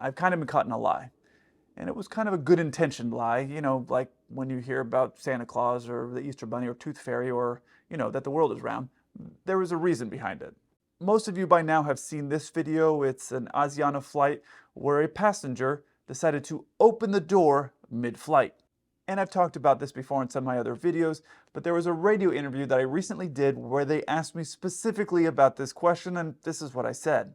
I've kind of been caught in a lie. And it was kind of a good intentioned lie, you know, like when you hear about Santa Claus or the Easter Bunny or Tooth Fairy or, you know, that the world is round. There was a reason behind it. Most of you by now have seen this video. It's an Asiana flight where a passenger decided to open the door mid-flight. And I've talked about this before in some of my other videos, but there was a radio interview that I recently did where they asked me specifically about this question, and this is what I said.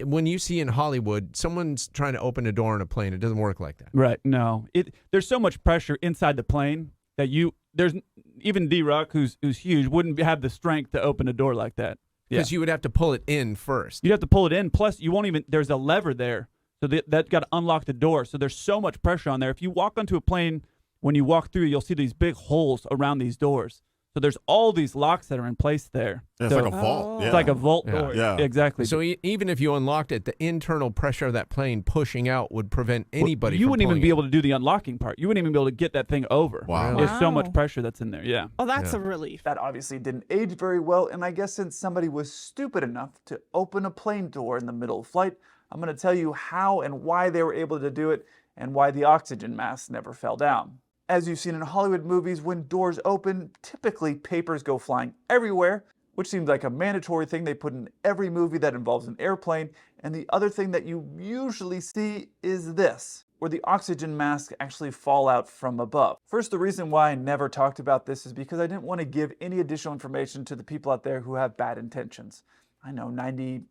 When you see in Hollywood, someone's trying to open a door on a plane, it doesn't work like that. Right. No. There's so much pressure inside the plane that there's even D-Rock, who's huge, wouldn't have the strength to open a door like that. Because you would have to pull it in first. You'd have to pull it in. Plus, you won't even, there's a lever there. So that's got to unlock the door. So there's so much pressure on there. If you walk onto a plane, when you walk through, you'll see these big holes around these doors. So there's all these locks that are in place there. Yeah, it's like a vault. It's like a vault door. Yeah. Exactly. So even if you unlocked it, the internal pressure of that plane pushing out would prevent anybody you from wouldn't even pulling be it. able to do the unlocking part. You wouldn't even be able to get that thing over. Wow. There's so much pressure that's in there. Yeah. Oh, that's a relief. That obviously didn't age very well, and I guess since somebody was stupid enough to open a plane door in the middle of flight, I'm going to tell you how and why they were able to do it and why the oxygen mask never fell down. As you've seen in Hollywood movies, when doors open, typically papers go flying everywhere, which seems like a mandatory thing they put in every movie that involves an airplane. And the other thing that you usually see is this, where the oxygen masks actually fall out from above. First, the reason why I never talked about this is because I didn't want to give any additional information to the people out there who have bad intentions. I know 98%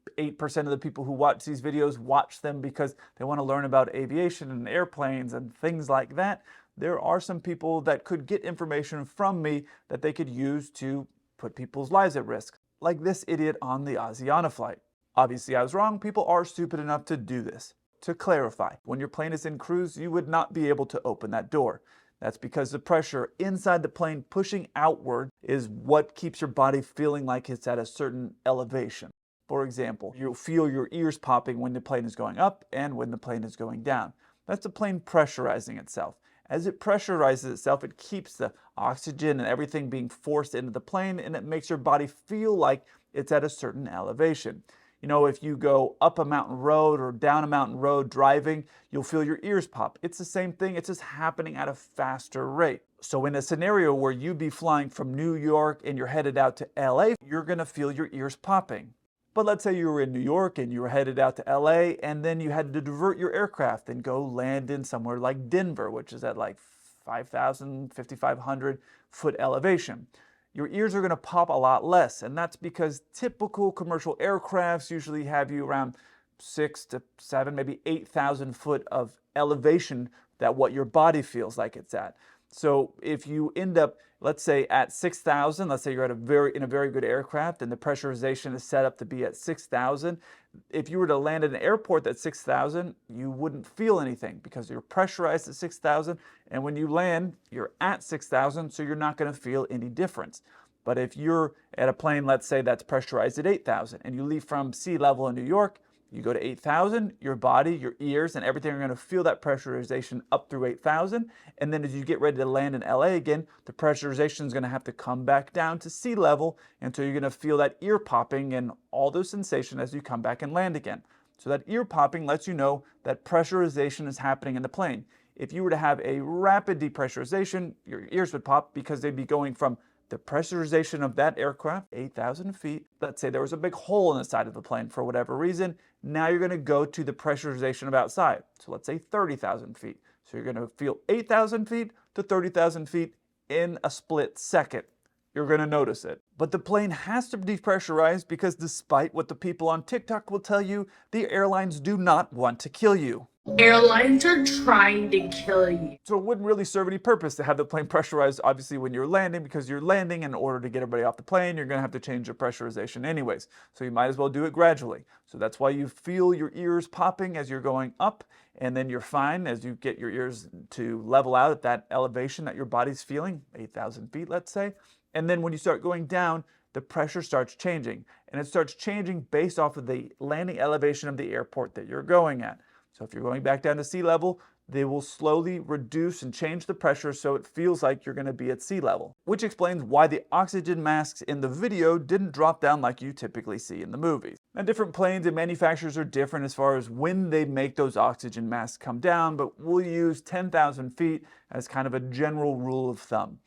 of the people who watch these videos watch them because they want to learn about aviation and airplanes and things like that. There are some people that could get information from me that they could use to put people's lives at risk, like this idiot on the Asiana flight. Obviously, I was wrong. People are stupid enough to do this. To clarify, when your plane is in cruise, you would not be able to open that door. That's because the pressure inside the plane pushing outward is what keeps your body feeling like it's at a certain elevation. For example, you'll feel your ears popping when the plane is going up and when the plane is going down. That's the plane pressurizing itself. As it pressurizes itself, it keeps the oxygen and everything being forced into the plane, and it makes your body feel like it's at a certain elevation. You know, if you go up a mountain road or down a mountain road driving, you'll feel your ears pop. It's the same thing, it's just happening at a faster rate. So in a scenario where you'd be flying from New York and you're headed out to LA, you're gonna feel your ears popping. But let's say you were in New York and you were headed out to LA, and then you had to divert your aircraft and go land in somewhere like Denver, which is at like 5,000, 5,500 foot elevation. Your ears are going to pop a lot less, and that's because typical commercial aircrafts usually have you around 6 to 7, maybe 8,000 foot of elevation that what your body feels like it's at. So if you end up, let's say at 6,000, let's say you're at in a very good aircraft and the pressurization is set up to be at 6,000. If you were to land at an airport at 6,000, you wouldn't feel anything because you're pressurized at 6,000. And when you land, you're at 6,000, so you're not going to feel any difference. But if you're at a plane, let's say that's pressurized at 8,000 and you leave from sea level in New York, you go to 8,000, your body, your ears, and everything are going to feel that pressurization up through 8,000. And then as you get ready to land in LA again, the pressurization is going to have to come back down to sea level until you're going to feel that ear popping and all those sensations as you come back and land again. So that ear popping lets you know that pressurization is happening in the plane. If you were to have a rapid depressurization, your ears would pop because they'd be going from the pressurization of that aircraft, 8,000 feet. Let's say there was a big hole in the side of the plane for whatever reason. Now you're going to go to the pressurization of outside. So let's say 30,000 feet. So you're going to feel 8,000 feet to 30,000 feet in a split second. You're going to notice it. But the plane has to depressurize because despite what the people on TikTok will tell you, the airlines do not want to kill you. Airlines are trying to kill you. So it wouldn't really serve any purpose to have the plane pressurized, obviously, when you're landing, because you're landing in order to get everybody off the plane, you're going to have to change your pressurization anyways. So you might as well do it gradually. So that's why you feel your ears popping as you're going up, and then you're fine as you get your ears to level out at that elevation that your body's feeling, 8,000 feet, let's say. And then when you start going down, the pressure starts changing. And it starts changing based off of the landing elevation of the airport that you're going at. So if you're going back down to sea level, they will slowly reduce and change the pressure so it feels like you're going to be at sea level, which explains why the oxygen masks in the video didn't drop down like you typically see in the movies. Now, different planes and manufacturers are different as far as when they make those oxygen masks come down, but we'll use 10,000 feet as kind of a general rule of thumb.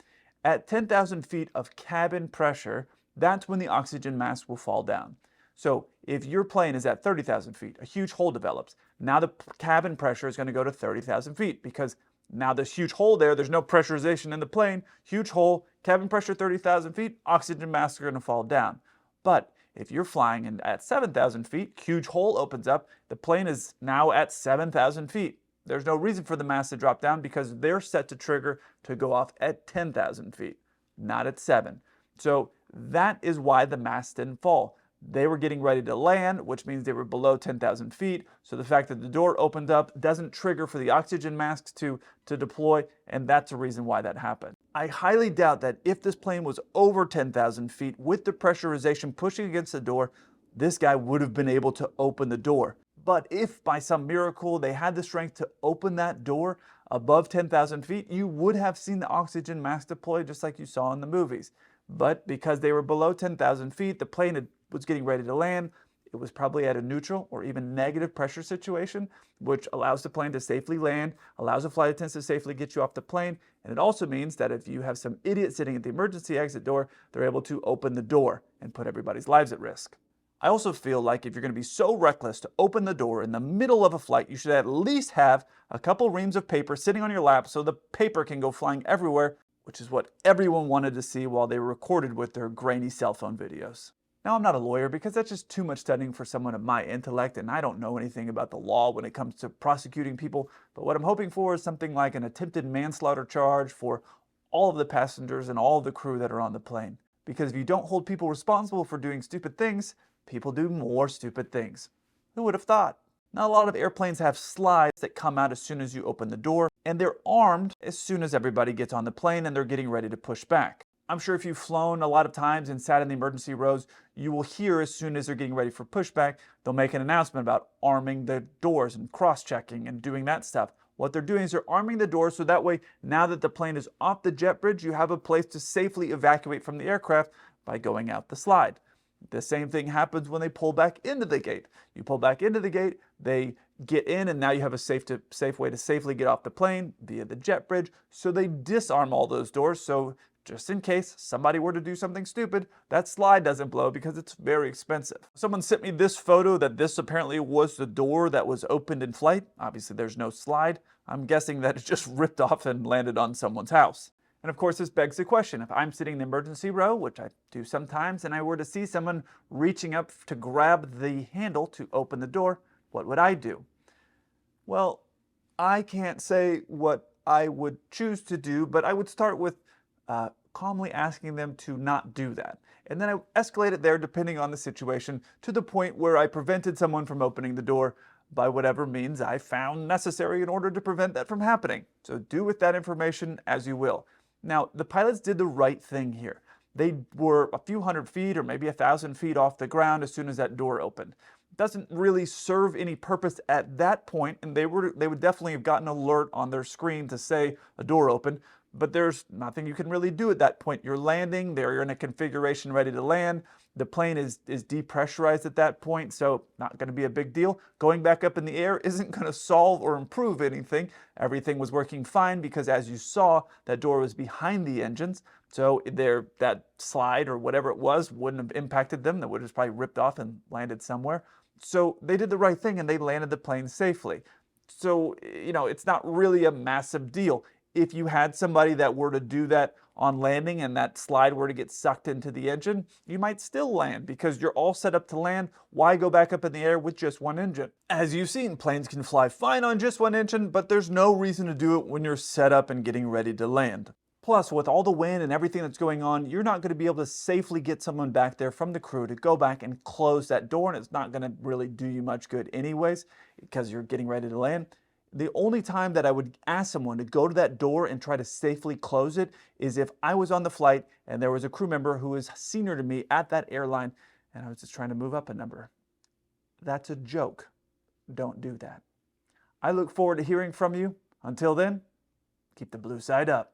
At 10,000 feet of cabin pressure, that's when the oxygen mask will fall down. So if your plane is at 30,000 feet, a huge hole develops. Now the cabin pressure is going to go to 30,000 feet because now there's huge hole there. There's no pressurization in the plane. Huge hole, cabin pressure 30,000 feet, oxygen masks are going to fall down. But if you're flying at 7,000 feet, huge hole opens up. The plane is now at 7,000 feet. There's no reason for the mask to drop down because they're set to trigger to go off at 10,000 feet, not at 7. So that is why the masks didn't fall. They were getting ready to land, which means they were below 10,000 feet. So the fact that the door opened up doesn't trigger for the oxygen masks to deploy, and that's the reason why that happened. I highly doubt that if this plane was over 10,000 feet with the pressurization pushing against the door, this guy would have been able to open the door. But if by some miracle they had the strength to open that door above 10,000 feet, you would have seen the oxygen mask deploy just like you saw in the movies. But because they were below 10,000 feet, the plane was getting ready to land. It was probably at a neutral or even negative pressure situation, which allows the plane to safely land, allows the flight attendants to safely get you off the plane. And it also means that if you have some idiot sitting at the emergency exit door, they're able to open the door and put everybody's lives at risk. I also feel like if you're going to be so reckless to open the door in the middle of a flight, you should at least have a couple reams of paper sitting on your lap so the paper can go flying everywhere, which is what everyone wanted to see while they were recorded with their grainy cell phone videos. Now, I'm not a lawyer because that's just too much studying for someone of my intellect, and I don't know anything about the law when it comes to prosecuting people, but what I'm hoping for is something like an attempted manslaughter charge for all of the passengers and all of the crew that are on the plane. Because if you don't hold people responsible for doing stupid things, people do more stupid things. Who would have thought? Now, a lot of airplanes have slides that come out as soon as you open the door, and they're armed as soon as everybody gets on the plane and they're getting ready to push back. I'm sure if you've flown a lot of times and sat in the emergency rows, you will hear as soon as they're getting ready for pushback, they'll make an announcement about arming the doors and cross-checking and doing that stuff. What they're doing is they're arming the doors so that way, now that the plane is off the jet bridge, you have a place to safely evacuate from the aircraft by going out the slide. The same thing happens when they pull back into the gate. You pull back into the gate, they get in, and now you have a safe way to safely get off the plane via the jet bridge. So they disarm all those doors, so just in case somebody were to do something stupid, that slide doesn't blow because it's very expensive. Someone sent me this photo that this apparently was the door that was opened in flight. Obviously there's no slide. I'm guessing that it just ripped off and landed on someone's house. And of course, this begs the question, if I'm sitting in the emergency row, which I do sometimes, and I were to see someone reaching up to grab the handle to open the door, what would I do? Well, I can't say what I would choose to do, but I would start with calmly asking them to not do that. And then I escalate it there depending on the situation to the point where I prevented someone from opening the door by whatever means I found necessary in order to prevent that from happening. So do with that information as you will. Now, the pilots did the right thing here. They were a few hundred feet or maybe 1,000 feet off the ground as soon as that door opened. It doesn't really serve any purpose at that point, and they would definitely have gotten an alert on their screen to say a door opened, but there's nothing you can really do at that point. You're landing, they're in a configuration ready to land. The plane is depressurized at that point, so not going to be a big deal. Going back up in the air isn't going to solve or improve anything. Everything was working fine because, as you saw, that door was behind the engines. So that slide or whatever it was wouldn't have impacted them. That would have probably ripped off and landed somewhere. So they did the right thing and they landed the plane safely. So, it's not really a massive deal. If you had somebody that were to do that on landing and that slide were to get sucked into the engine, you might still land because you're all set up to land. Why go back up in the air with just one engine? As you've seen, planes can fly fine on just one engine, but there's no reason to do it when you're set up and getting ready to land. Plus, with all the wind and everything that's going on, you're not going to be able to safely get someone back there from the crew to go back and close that door, and it's not going to really do you much good anyways because you're getting ready to land. The only time that I would ask someone to go to that door and try to safely close it is if I was on the flight and there was a crew member who was senior to me at that airline and I was just trying to move up a number. That's a joke. Don't do that. I look forward to hearing from you. Until then, keep the blue side up.